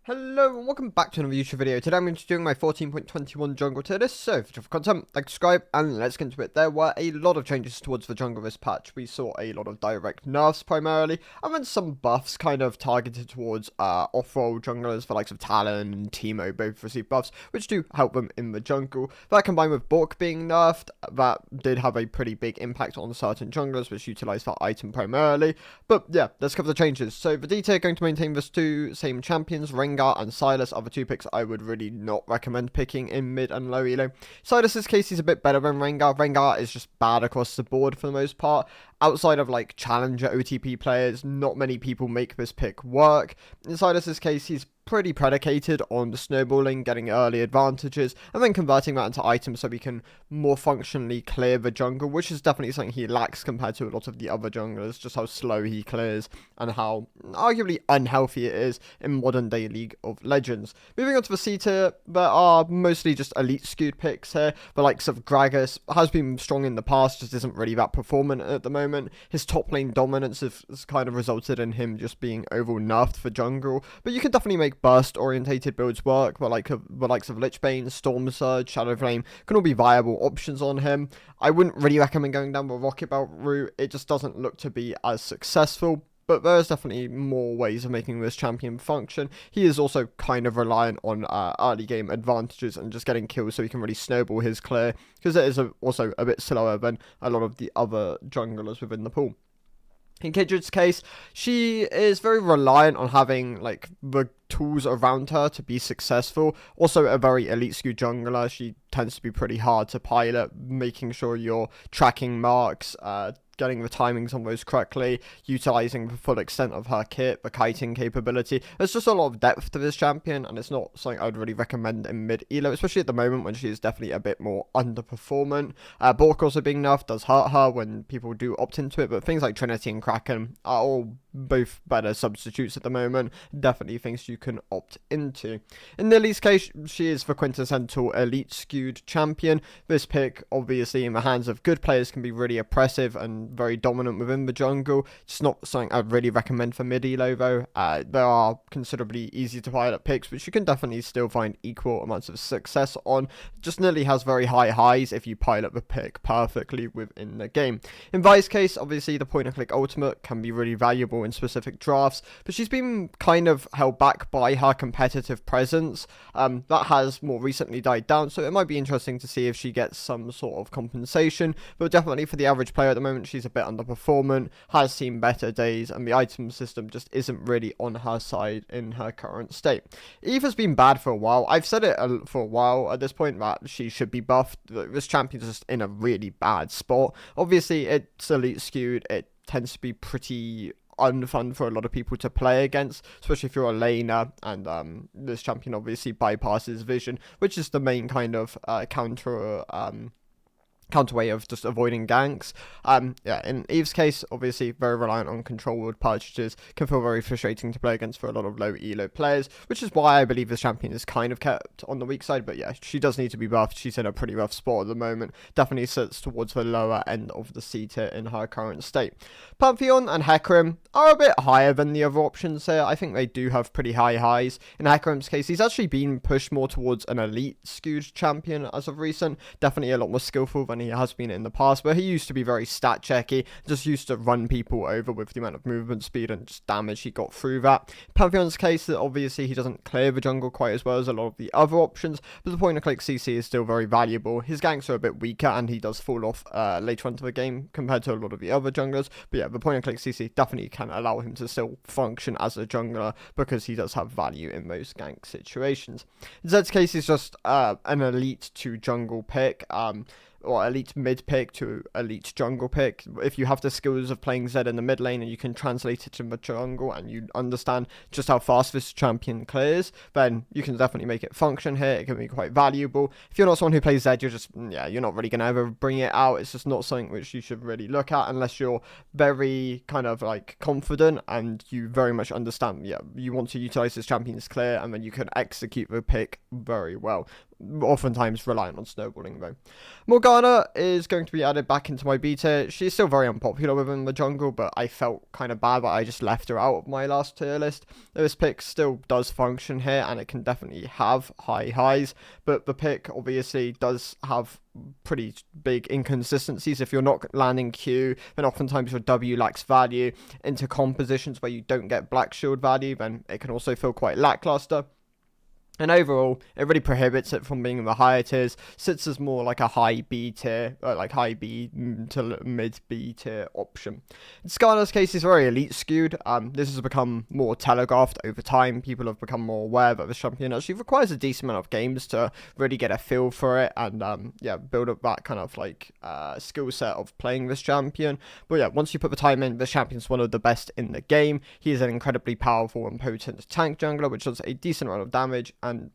Hello and welcome back to another YouTube video. Today I'm going to be doing my 14.21 jungle tier list. So if you have content, like, subscribe, and let's get into it. There were a lot of changes towards the jungle this patch. We saw a lot of direct nerfs primarily, and then some buffs kind of targeted towards off-roll junglers. The likes of Talon and Teemo both received buffs, which do help them in the jungle. That combined with Bork being nerfed, that did have a pretty big impact on certain junglers, which utilized that item primarily. But yeah, let's cover the changes. So the D tier are going to maintain the two same champions, Rengar and Silas are the two picks I would really not recommend picking in mid and low elo. Silas's case, he's a bit better than Rengar. Rengar is just bad across the board for the most part. Outside of like challenger OTP players, not many people make this pick work. In Silas's case, he's pretty predicated on snowballing, getting early advantages, and then converting that into items so he can more functionally clear the jungle, which is definitely something he lacks compared to a lot of the other junglers, just how slow he clears and how arguably unhealthy it is in modern day League of Legends. Moving on to the C tier, there are mostly just elite skewed picks here. The likes of Gragas has been strong in the past, just isn't really that performant at the moment. His top lane dominance has kind of resulted in him just being overall nerfed for jungle, but you can definitely make burst orientated builds work. The likes of Lichbane, Storm Surge, Shadow Flame can all be viable options on him. I wouldn't really recommend going down the Rocket Belt route. It just doesn't look to be as successful. But there's definitely more ways of making this champion function. He is also kind of reliant on early game advantages and just getting kills so he can really snowball his clear, because it is also a bit slower than a lot of the other junglers within the pool. In Kindred's case, she is very reliant on having like the tools around her to be successful. Also a very elite skew jungler. She tends to be pretty hard to pilot, making sure you're tracking marks, getting the timings on those correctly, utilizing the full extent of her kit, the kiting capability. There's just a lot of depth to this champion, and it's not something I would really recommend in mid elo, especially at the moment when she is definitely a bit more underperformant. Bork also being nerfed does hurt her when people do opt into it, but things like Trinity and Kraken are all both better substitutes at the moment. Definitely things you can opt into. In Lily's case, she is the quintessential elite skewed champion. This pick, obviously in the hands of good players, can be really oppressive and very dominant within the jungle. It's not something I'd really recommend for mid elo though. There are considerably easy to pilot picks, which you can definitely still find equal amounts of success on. Just Lily has very high highs if you pilot the pick perfectly within the game. In Vi's case, obviously the point and click ultimate can be really valuable in specific drafts, but she's been kind of held back by her competitive presence. That has more recently died down, so it might be interesting to see if she gets some sort of compensation, but definitely for the average player at the moment, she's a bit underperformant, has seen better days, and the item system just isn't really on her side in her current state. Eve has been bad for a while. I've said it for a while at this point that she should be buffed. This champion's just in a really bad spot. Obviously, it's elite skewed. It tends to be pretty unfun for a lot of people to play against, especially if you're a laner, and this champion obviously bypasses vision, which is the main kind of counter way of just avoiding ganks. Yeah, in Eve's case, obviously very reliant on controlled purchases, can feel very frustrating to play against for a lot of low elo players, which is why I believe this champion is kind of kept on the weak side. But yeah, she does need to be buffed. She's in a pretty rough spot at the moment. Definitely sits towards the lower end of the C tier in her current state. Pantheon and Hecarim are a bit higher than the other options here. I think they do have pretty high highs. In Hecarim's case, he's actually been pushed more towards an elite skewed champion as of recent. Definitely a lot more skillful than he has been in the past, but he used to be very stat checky, just used to run people over with the amount of movement speed and just damage he got through that. Pantheon's case, obviously he doesn't clear the jungle quite as well as a lot of the other options, but the point and click CC is still very valuable. His ganks are a bit weaker and he does fall off later into the game compared to a lot of the other junglers, but yeah, the point and click CC definitely can allow him to still function as a jungler because he does have value in those gank situations. Zed's case is just an elite to jungle pick, or elite mid pick to elite jungle pick. If you have the skills of playing Zed in the mid lane and you can translate it to the jungle and you understand just how fast this champion clears, then you can definitely make it function here. It can be quite valuable. If you're not someone who plays Zed, you're not really going to ever bring it out. It's just not something which you should really look at unless you're very kind of like confident and you very much understand, you want to utilize this champion's clear, and then you can execute the pick very well. oftentimes reliant on snowballing though. Morgana is going to be added back into my B tier. She's still very unpopular within the jungle, but I felt kind of bad that I just left her out of my last tier list. This pick still does function here, and it can definitely have high highs, but the pick obviously does have pretty big inconsistencies. If you're not landing Q, then oftentimes your W lacks value. Into compositions where you don't get black shield value, then it can also feel quite lackluster. And overall, it really prohibits it from being in the higher tiers. Sits as more like a high B tier, like high B to mid B tier option. In Skarner's case, he's very elite skewed. This has become more telegraphed over time. People have become more aware that the champion actually requires a decent amount of games to really get a feel for it and build up that kind of like skill set of playing this champion. But yeah, once you put the time in, the champion's one of the best in the game. He is an incredibly powerful and potent tank jungler, which does a decent amount of damage and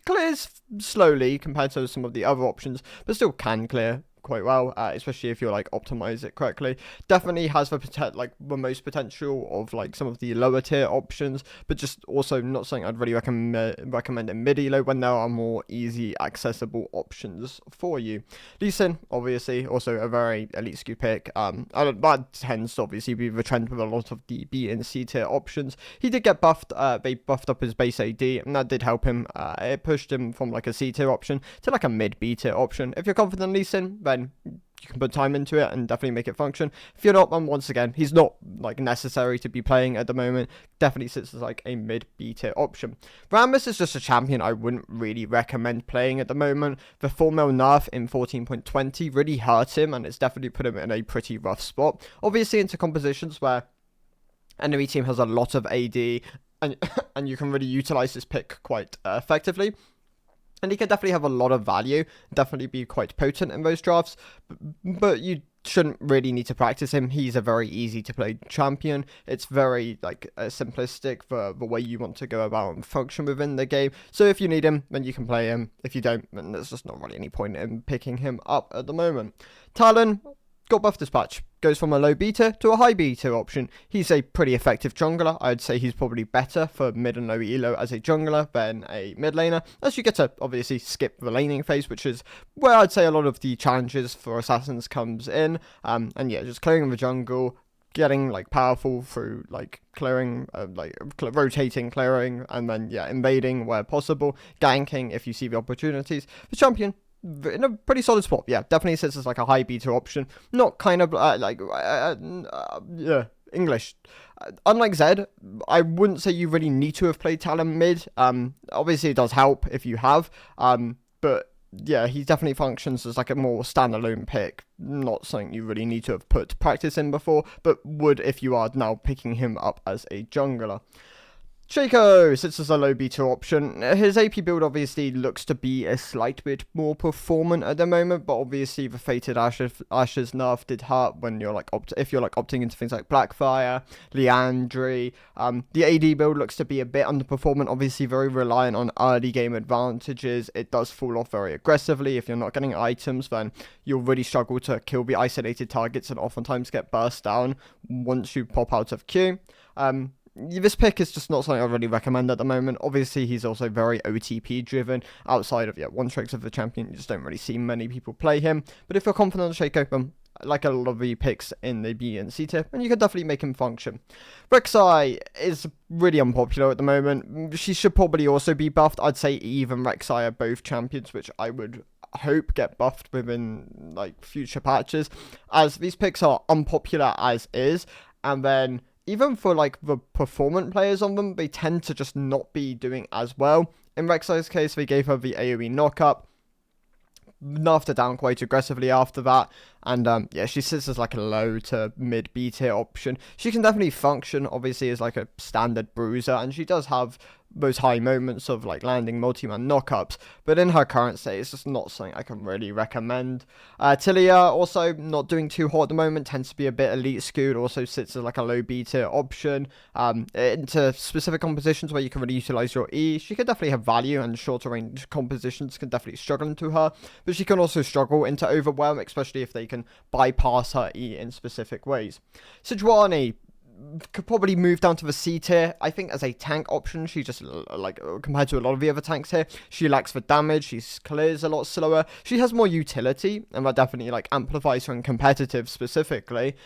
clears slowly compared to some of the other options, but still can clear quite well, especially if you're like optimize it correctly. Definitely has the most potential of like some of the lower tier options, but just also not something I'd really recommend in mid elo when there are more easy accessible options for you. Lee Sin, obviously also a very elite skew pick. That tends to obviously be the trend with a lot of the B and C tier options. He did get buffed. They buffed up his base AD, and that did help him. It pushed him from like a C tier option to like a mid B tier option. If you're confident in Lee Sin, then you can put time into it and definitely make it function. If you're not, then once again, he's not like necessary to be playing at the moment. Definitely sits as like a mid B tier option. Rammus is just a champion I wouldn't really recommend playing at the moment. The 4 mil nerf in 14.20 really hurt him, and it's definitely put him in a pretty rough spot. Obviously into compositions where enemy team has a lot of AD and you can really utilize this pick quite effectively. And he can definitely have a lot of value, definitely be quite potent in those drafts, but you shouldn't really need to practice him. He's a very easy to play champion. It's very like simplistic for the way you want to go about and function within the game. So if you need him, then you can play him. If you don't, then there's just not really any point in picking him up at the moment. Talon got buff this patch. Goes from a low beta to a high beta option. He's a pretty effective jungler. I'd say he's probably better for mid and low elo as a jungler than a mid laner, as you get to obviously skip the laning phase, which is where I'd say a lot of the challenges for assassins comes in. And yeah, just clearing the jungle, getting like powerful through like clearing, rotating, clearing, and then yeah, invading where possible, ganking if you see the opportunities. The champion in a pretty solid spot. Yeah, definitely sits as like a high beta option. Not kind of English. Unlike Zed, I wouldn't say you really need to have played Talon mid. Obviously it does help if you have. But yeah, he definitely functions as like a more standalone pick. Not something you really need to have put practice in before, but would if you are now picking him up as a jungler. Shaco sits as a low beta option. His AP build obviously looks to be a slight bit more performant at the moment, but obviously the Fated Ashes nerf did hurt when you're like if you're like opting into things like Blackfire, Leandry. The AD build looks to be a bit underperformant, obviously very reliant on early game advantages. It does fall off very aggressively. If you're not getting items, then you'll really struggle to kill the isolated targets and oftentimes get burst down once you pop out of Q. This pick is just not something I really recommend at the moment. Obviously, he's also very OTP driven. Outside of one tricks of the champion, you just don't really see many people play him. But if you're confident on Shaco, like a lot of the picks in the B and C tier, and you can definitely make him function. Rek'Sai is really unpopular at the moment. She should probably also be buffed. I'd say even Rek'Sai are both champions, which I would hope get buffed within like future patches, as these picks are unpopular as is, and then even for like the performant players on them, they tend to just not be doing as well. In Rek'Sai's case, they gave her the AoE knockup, nerfed her down quite aggressively after that, and yeah, she sits as like a low to mid B tier option. She can definitely function obviously as like a standard bruiser, and she does have those high moments of like landing multi-man knockups, but in her current state it's just not something I can really recommend. Tilia also not doing too hot at the moment, tends to be a bit elite skewed, also sits as like a low B tier option. Into specific compositions where you can really utilize your E, she can definitely have value, and shorter range compositions can definitely struggle into her, but she can also struggle into overwhelm, especially if they can bypass her E in specific ways. Sejuani, could probably move down to the C tier. I think as a tank option, she just, like, compared to a lot of the other tanks here, she lacks the damage, she clears a lot slower, she has more utility, and that definitely, like, amplifies her in competitive specifically.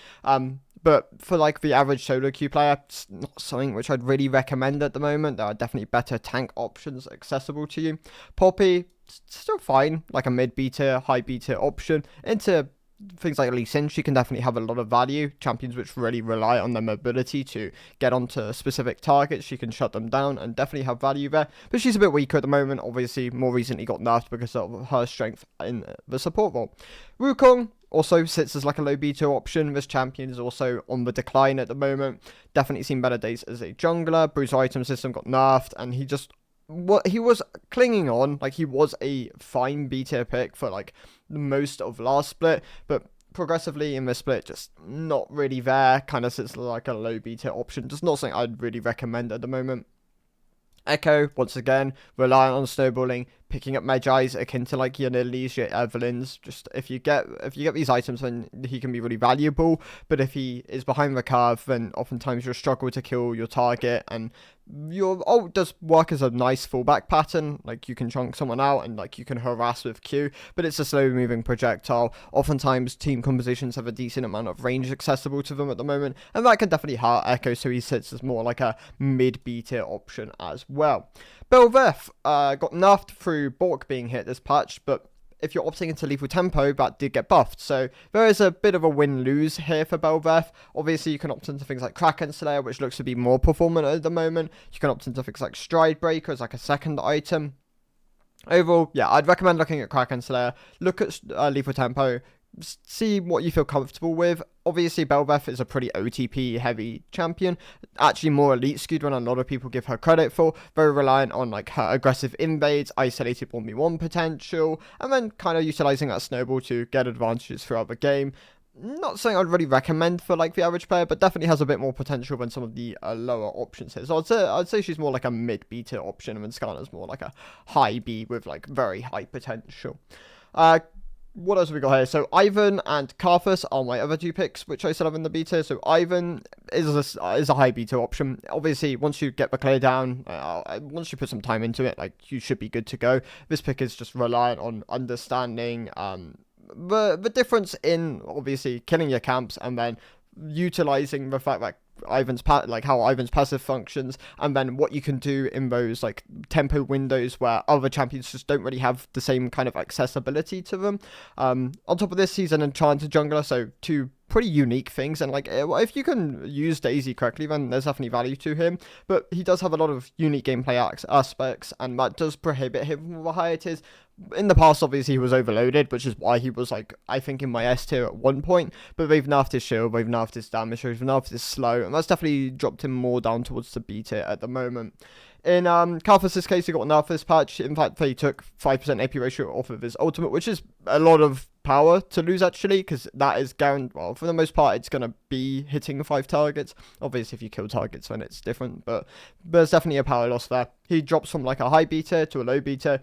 But for, like, the average solo queue player, it's not something which I'd really recommend at the moment. There are definitely better tank options accessible to you. Poppy, still fine, like a mid B tier, high B tier option. Into things like Lee Sin, she can definitely have a lot of value. Champions which really rely on their mobility to get onto specific targets, she can shut them down and definitely have value there. But she's a bit weaker at the moment, obviously more recently got nerfed because of her strength in the support role. Wukong also sits as like a low beta option. This champion is also on the decline at the moment. Definitely seen better days as a jungler. Bruiser item system got nerfed, and he was clinging on, like he was a fine beta pick for like most of last split, but progressively in this split, just not really there. Kind of sits like a low beta option. Just not something I'd really recommend at the moment. Echo, once again, reliant on snowballing, picking up Magi's akin to like your Nidalees, your Evelyns. Just if you get these items, then he can be really valuable. But if he is behind the curve, then oftentimes you'll struggle to kill your target, and your ult does work as a nice fallback pattern. Like you can chunk someone out and like you can harass with Q, but it's a slow moving projectile. Oftentimes team compositions have a decent amount of range accessible to them at the moment, and that can definitely hurt Echo, so he sits as more like a mid B tier option as well. Bel'Veth got nerfed through Bork being hit this patch, but if you're opting into lethal tempo, that did get buffed. So there is a bit of a win-lose here for Bel'Veth. Obviously, you can opt into things like Kraken Slayer, which looks to be more performant at the moment. You can opt into things like Stride Breaker as like a second item. Overall, yeah, I'd recommend looking at Kraken Slayer. Look at lethal tempo. See what you feel comfortable with. Obviously, Bel'Veth is a pretty OTP heavy champion, actually more elite skewed than a lot of people give her credit for. Very reliant on like her aggressive invades, isolated 1v1 potential, and then kind of utilizing that snowball to get advantages throughout the game. Not something I'd really recommend for like the average player, but definitely has a bit more potential than some of the lower options here. So I'd say she's more like a mid B tier option, and Skarner's more like a high B with like very high potential. What else have we got here? So Ivan and Karthus are my other two picks, which I still have in the beta. So Ivan is a high beta option. Obviously, once you get the clear down, once you put some time into it, like you should be good to go. This pick is just reliant on understanding the difference in obviously killing your camps and then utilizing the fact that how Ivan's passive functions, and then what you can do in those like tempo windows where other champions just don't really have the same kind of accessibility to them. On top of this, he's an enchanted jungler, so two pretty unique things, and like if you can use Daisy correctly, then there's definitely value to him. But he does have a lot of unique gameplay aspects, and that does prohibit him from the higher tiers. In the past, obviously, he was overloaded, which is why he was, like, I think in my S tier at one point. But they've nerfed his shield, they've nerfed his damage, they've nerfed his slow, and that's definitely dropped him more down towards the B tier at the moment. In Karthus' case, he got nerfed this patch. In fact, he took 5% AP ratio off of his ultimate, which is a lot of power to lose, actually, because that is guaranteed. Well, for the most part, it's going to be hitting 5 targets. Obviously, if you kill targets, then it's different, but there's definitely a power loss there. He drops from, like, a high beta to a low beta.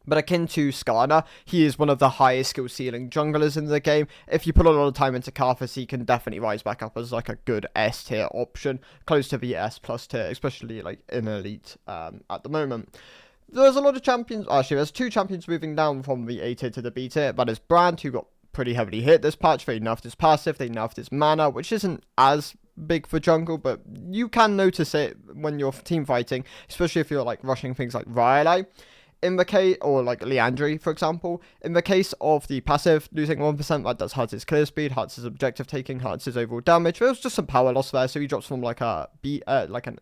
But akin to Skarner, he is one of the highest skill ceiling junglers in the game. If you put a lot of time into Karthus, he can definitely rise back up as like a good S tier option, close to the S plus tier, especially like in Elite at the moment. There's a lot of champions, actually there's 2 champions moving down from the A tier to the B tier. That is Brand, who got pretty heavily hit this patch. They nerfed his passive, they nerfed his mana, which isn't as big for jungle, but you can notice it when you're team fighting, especially if you're like rushing things like Rylai. In the case, or like Leandri, for example, in the case of the passive, losing 1%, that does hurt his clear speed, hurts his objective taking, hurts his overall damage. There was just some power loss there, so he drops from like a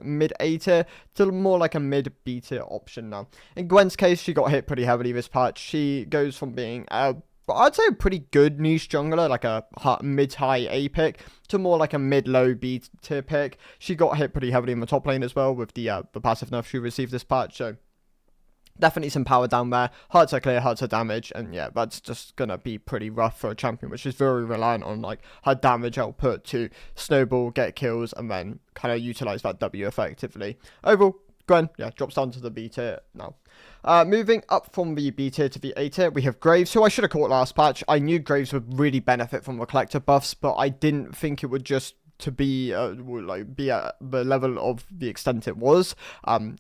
mid A tier to more like a mid B tier option now. In Gwen's case, she got hit pretty heavily this patch. She goes from being I'd say a pretty good niche jungler, like a mid-high A pick, to more like a mid-low B tier pick. She got hit pretty heavily in the top lane as well with the passive nerf she received this patch, so definitely some power down there. Hurts her clear, hurts her damage, and yeah, that's just gonna be pretty rough for a champion, which is very reliant on like her damage output to snowball, get kills, and then kind of utilize that W effectively. Overall, Gwen, yeah, drops down to the B tier now. Moving up from the B tier to the A tier, we have Graves, who I should have caught last patch. I knew Graves would really benefit from the collector buffs, but I didn't think it would just to be be at the level of the extent it was.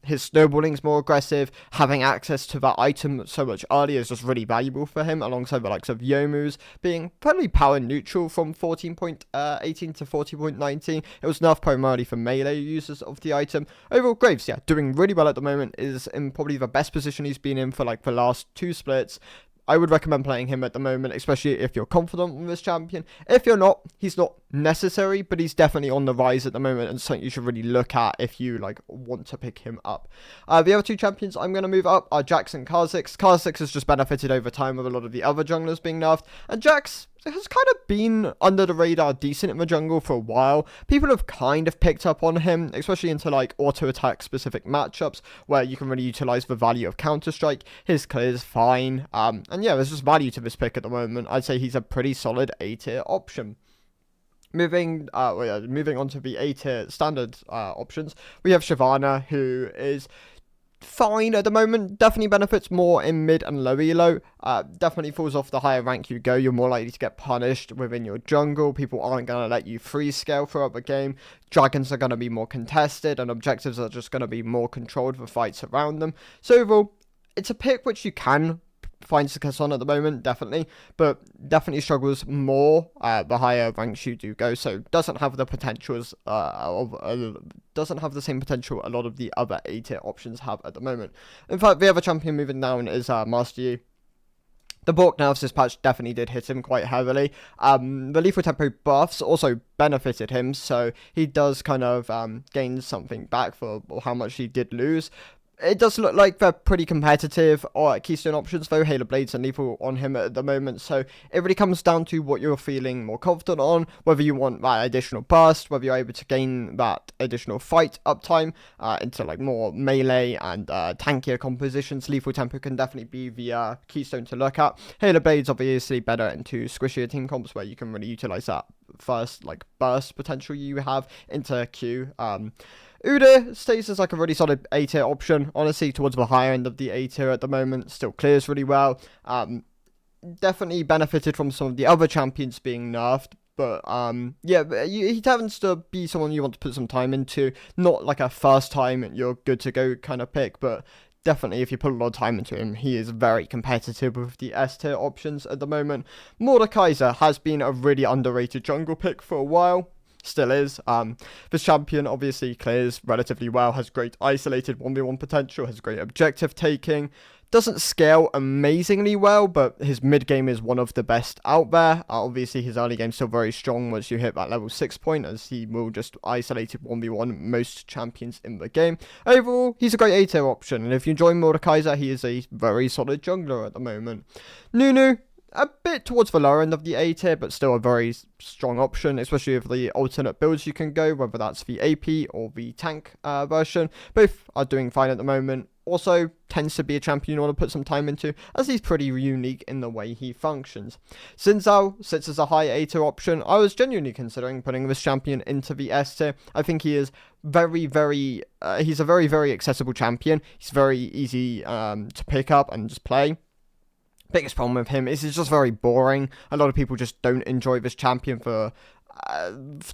His snowballing's more aggressive. Having access to that item so much earlier is just really valuable for him, alongside the likes of Yomu's being fairly power neutral from 14.18 to 14.19. It was nerfed primarily for melee users of the item. Overall, Graves, yeah, doing really well at the moment, is in probably the best position he's been in for like the last 2 splits. I would recommend playing him at the moment, especially if you're confident with this champion. If you're not, he's not necessary, but he's definitely on the rise at the moment, and something you should really look at if you like want to pick him up. The other 2 champions I'm going to move up are Jax and Kha'Zix. Kha'Zix has just benefited over time with a lot of the other junglers being nerfed, and Jax has kind of been under the radar decent in the jungle for a while. People have kind of picked up on him, especially into like auto attack specific matchups where you can really utilize the value of Counter-Strike. His clear is fine, and yeah, there's just value to this pick at the moment. I'd say he's a pretty solid A tier option. Moving on to the A tier standard options, we have Shyvana, who is fine at the moment. Definitely benefits more in mid and low elo. Definitely falls off the higher rank you go, you're more likely to get punished within your jungle. People aren't going to let you free scale throughout the game. Dragons are going to be more contested, and objectives are just going to be more controlled for fights around them. So overall, it's a pick which you can find success on at the moment, definitely, but definitely struggles more the higher ranks you do go, so doesn't have the potentials doesn't have the same potential a lot of the other A tier options have at the moment. In fact, the other champion moving down is Master Yi. The Bork nerfs this patch definitely did hit him quite heavily. The lethal tempo buffs also benefited him, so he does kind of gain something back for how much he did lose. It does look like they're pretty competitive Keystone options, though. Halo Blades and Lethal on him at the moment, so it really comes down to what you're feeling more confident on, whether you want that additional burst, whether you're able to gain that additional fight uptime into like more melee and tankier compositions. Lethal Tempo can definitely be the Keystone to look at. Halo Blades obviously better into squishier team comps where you can really utilize that first like burst potential you have into Q. Udyr stays as like a really solid A tier option, honestly, towards the higher end of the A tier at the moment. Still clears really well. Definitely benefited from some of the other champions being nerfed, but yeah, he tends to be someone you want to put some time into. Not like a first time you're good to go kind of pick, but definitely if you put a lot of time into him, he is very competitive with the S tier options at the moment. Mordekaiser has been a really underrated jungle pick for a while. Still is. This champion obviously clears relatively well, has great isolated 1v1 potential, has great objective taking, doesn't scale amazingly well, but his mid game is one of the best out there. Obviously his early game still very strong once you hit that level 6 point, as he will just isolated 1v1 most champions in the game. Overall, he's a great A tier option, and if you enjoy Mordekaiser, he is a very solid jungler at the moment. Nunu, a bit towards the lower end of the A tier, but still a very strong option, especially with the alternate builds you can go, whether that's the AP or the tank version. Both are doing fine at the moment. Also tends to be a champion you want to put some time into, as he's pretty unique in the way he functions. Xin Zhao sits as a high A tier option. I was genuinely considering putting this champion into the S tier. I think he is he's a very accessible champion. He's very easy to pick up and just play. Biggest problem with him is he's just very boring. A lot of people just don't enjoy this champion for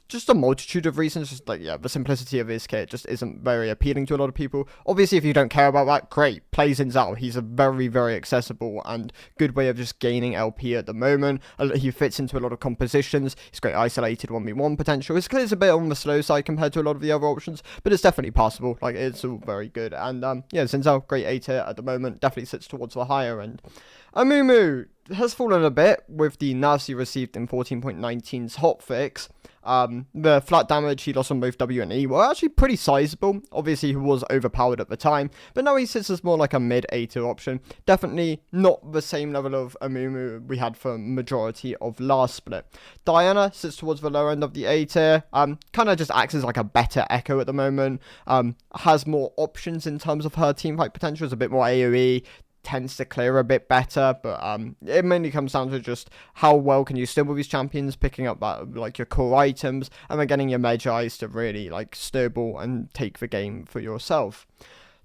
just a multitude of reasons. Just like, yeah, the simplicity of his kit just isn't very appealing to a lot of people. Obviously, if you don't care about that, great, play Xin Zhao. He's a very accessible and good way of just gaining LP at the moment. He fits into a lot of compositions. He's great isolated 1v1 potential. His clear's a bit on the slow side compared to a lot of the other options, but it's definitely passable. Like, it's all very good. And yeah, Xin Zhao, great A tier at the moment. Definitely sits towards the higher end. Amumu has fallen a bit with the nerfs he received in 14.19's hotfix. The flat damage he lost on both W and E were actually pretty sizable. Obviously, he was overpowered at the time, but now he sits as more like a mid A tier option. Definitely not the same level of Amumu we had for majority of last split. Diana sits towards the lower end of the A tier. Kind of just acts as like a better Echo at the moment. Has more options in terms of her teamfight potential. Is a bit more AoE. Tends to clear a bit better, but it mainly comes down to just how well can you still with these champions, picking up that, like, your core items, and then getting your Magi's to really like snowball and take the game for yourself.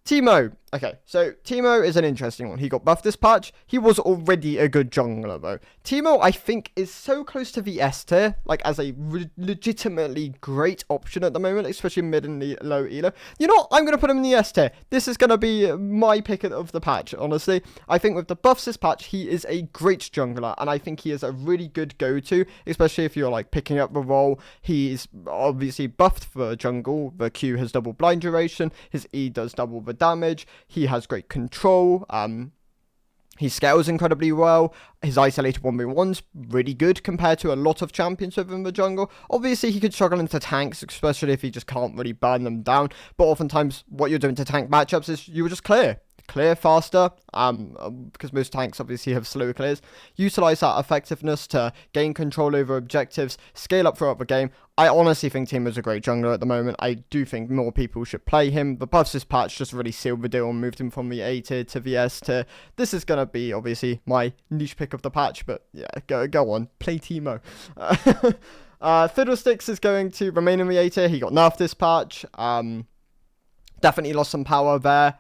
Teemo Okay, so Teemo is an interesting one. He got buffed this patch. He was already a good jungler, though. Teemo, I think, is so close to the S tier, like, as a legitimately great option at the moment, especially mid and low elo. You know what? I'm going to put him in the S tier. This is going to be my pick of the patch, honestly. I think with the buffs this patch, he is a great jungler, and I think he is a really good go-to, especially if you're, like, picking up the role. He's obviously buffed for jungle. The Q has double blind duration. His E does double the damage. He has great control. He scales incredibly well. His isolated 1v1's really good compared to a lot of champions within the jungle. Obviously, he could struggle into tanks, especially if he just can't really burn them down. But oftentimes, what you're doing to tank matchups is you just clear faster, because most tanks obviously have slow clears. Utilize that effectiveness to gain control over objectives, scale up throughout the game. I honestly think Teemo's a great jungler at the moment. I do think more people should play him. The buffs this patch just really sealed the deal and moved him from the A tier to the S tier. This is going to be obviously my niche pick of the patch, but yeah, go on, play Teemo. Fiddlesticks is going to remain in the A tier. He got nerfed this patch. Definitely lost some power there.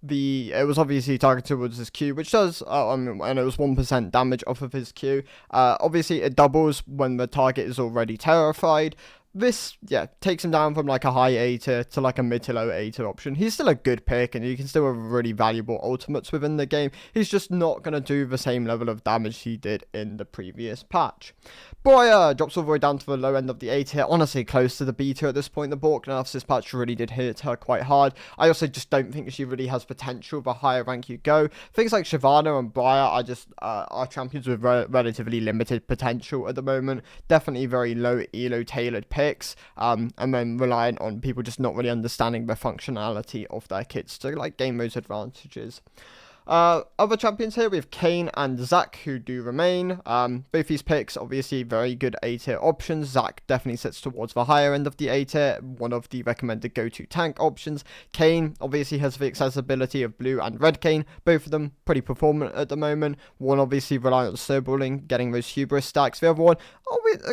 It was obviously targeted towards his Q, which does, and it was 1% damage off of his Q. Obviously, it doubles when the target is already terrified. This, yeah, takes him down from like a high A tier to like a mid to low A tier option. He's still a good pick, and you can still have really valuable ultimates within the game. He's just not going to do the same level of damage he did in the previous patch. Boya drops all the way down to the low end of the A tier, honestly close to the B tier at this point. The Bork nerfs this patch really did hit her quite hard. I also just don't think she really has potential the higher rank you go. Things like Shyvana and Briar are just are champions with relatively limited potential at the moment. Definitely very low elo tailored picks, and then reliant on people just not really understanding the functionality of their kits to like gain those advantages. Other champions here, we have Kayn and Zac, who do remain. Both these picks, obviously, very good A-tier options. Zac definitely sits towards the higher end of the A-tier, one of the recommended go-to tank options. Kayn, obviously, has the accessibility of blue and red Kayn. Both of them pretty performant at the moment. One, obviously, reliant on snowballing, getting those hubris stacks. The other one,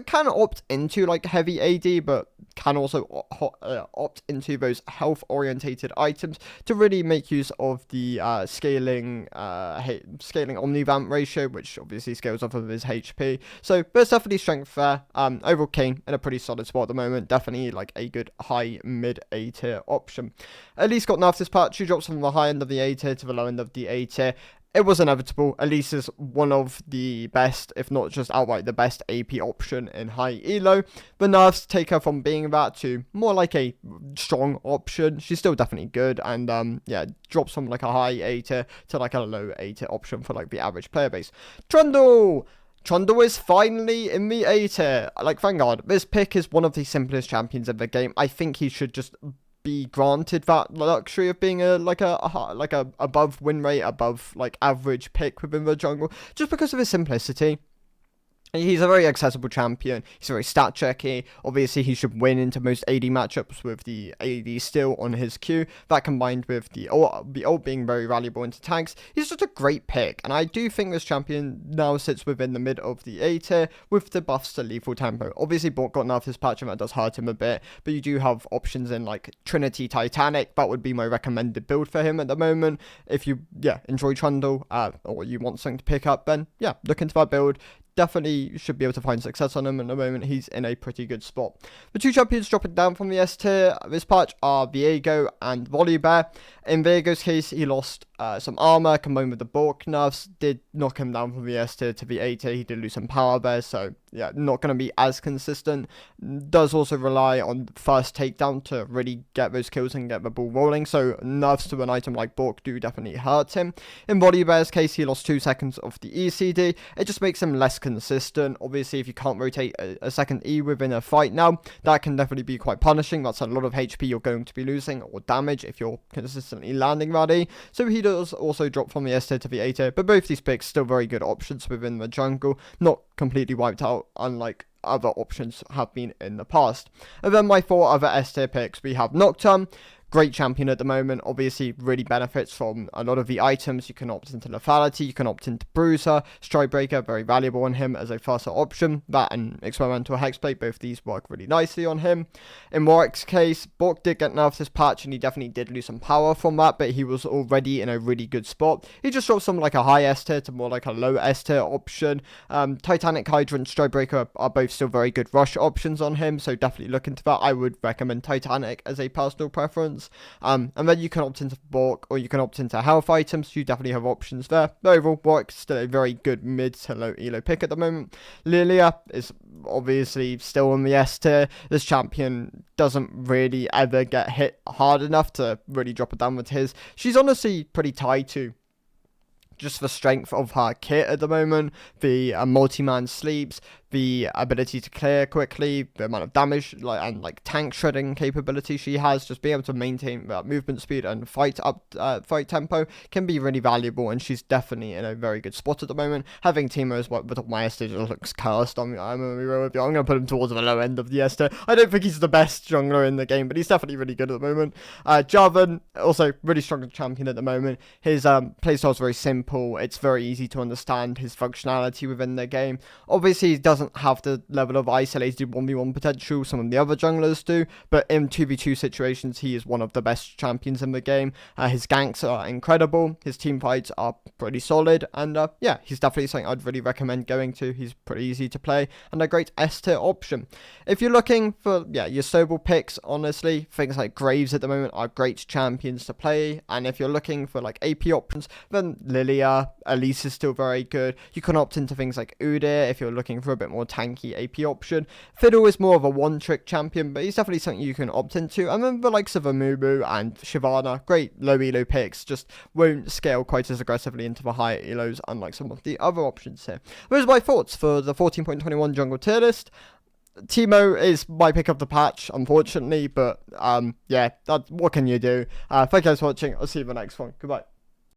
can opt into, like, heavy AD, but can also opt into those health-orientated items to really make use of the scaling omnivamp ratio, which obviously scales off of his HP. So there's definitely strength there. Overall, Kayn in a pretty solid spot at the moment. Definitely like a good high mid A tier option. Elise got nerfed this patch. She drops from the high end of the A tier to the low end of the A tier. It was inevitable. Elise is one of the best, if not just outright the best AP option in high elo. The nerfs take her from being that to more like a strong option. She's still definitely good, and yeah, drops from like a high A tier to like a low A tier option for like the average player base. Trundle is finally in the A tier. Like, thank God. This pick is one of the simplest champions in the game. I think he should just be granted that luxury of being a above win rate, above like average pick within the jungle, just because of his simplicity. He's a very accessible champion. He's very stat checky. Obviously, he should win into most AD matchups with the AD still on his Q. That combined with the ult being very valuable into tanks, he's just a great pick. And I do think this champion now sits within the mid of the A tier with the buffs to lethal tempo. Obviously, Bork got nerfed this patch and that does hurt him a bit, but you do have options in like Trinity Titanic. That would be my recommended build for him at the moment. If you enjoy Trundle or you want something to pick up, then look into that build. Definitely should be able to find success on him at the moment. He's in a pretty good spot. The two champions dropping down from the S tier this patch are Viego and Volibear. In Viego's case, he lost some armor combined with the Bork nerfs. Did knock him down from the S tier to the A tier. He did lose some power there, so yeah, not going to be as consistent. Does also rely on first takedown to really get those kills and get the ball rolling, so nerfs to an item like Bork do definitely hurt him. In Volibear's case, he lost 2 seconds of the ECD. It just makes him less consistent. Obviously, if you can't rotate a second E within a fight now, that can definitely be quite punishing. That's a lot of HP you're going to be losing, or damage if you're consistently landing that E. So he does also drop from the S tier to the A tier, but both these picks still very good options within the jungle, not completely wiped out unlike other options have been in the past. And then my 4 other S tier picks, we have Nocturne. great champion at the moment. Obviously, really benefits from a lot of the items. You can opt into lethality, you can opt into bruiser, strikebreaker, very valuable on him as a faster option. That and experimental hexblade, both these work really nicely on him. In Warwick's case, Bork did get nerfed this patch, and he definitely did lose some power from that, but he was already in a really good spot. He just dropped from like a high S tier to more like a low S tier option. Titanic Hydra and Strikebreaker are both still very good rush options on him, so definitely look into that. I would recommend Titanic as a personal preference. And then you can opt into Bork, or you can opt into health items. You definitely have options there. But overall, Bork is still a very good mid to low elo pick at the moment. Lilia is obviously still on the S tier. This champion doesn't really ever get hit hard enough to really drop it down with his. She's honestly pretty tied to just the strength of her kit at the moment, the multi-man sleeps, the ability to clear quickly, the amount of damage and tank shredding capability she has. Just being able to maintain movement speed and fight tempo can be really valuable, and she's definitely in a very good spot at the moment. Having Teemo as what with my S tier just looks cursed. I'm gonna put him towards the low end of the S tier. I don't think he's the best jungler in the game, but he's definitely really good at the moment. Jarvan, also really strong champion at the moment. His playstyle is very simple. It's very easy to understand his functionality within the game. Obviously, he doesn't have the level of isolated 1v1 potential some of the other junglers do, but in 2v2 situations, he is one of the best champions in the game. His ganks are incredible. His team fights are pretty solid, and yeah, he's definitely something I'd really recommend going to. He's pretty easy to play and a great S tier option. If you're looking for your Sobel picks, honestly, things like Graves at the moment are great champions to play, and if you're looking for like AP options, then Lilia, Elise is still very good. You can opt into things like Udyr if you're looking for a bit more tanky AP option. Fiddle is more of a one-trick champion, but he's definitely something you can opt into. And then the likes of Amumu and Shyvana, great low elo picks, just won't scale quite as aggressively into the higher elos, unlike some of the other options here. Those are my thoughts for the 14.21 jungle tier list. Teemo is my pick of the patch, unfortunately, but yeah, what can you do? Thank you guys for watching. I'll see you in the next one. Goodbye.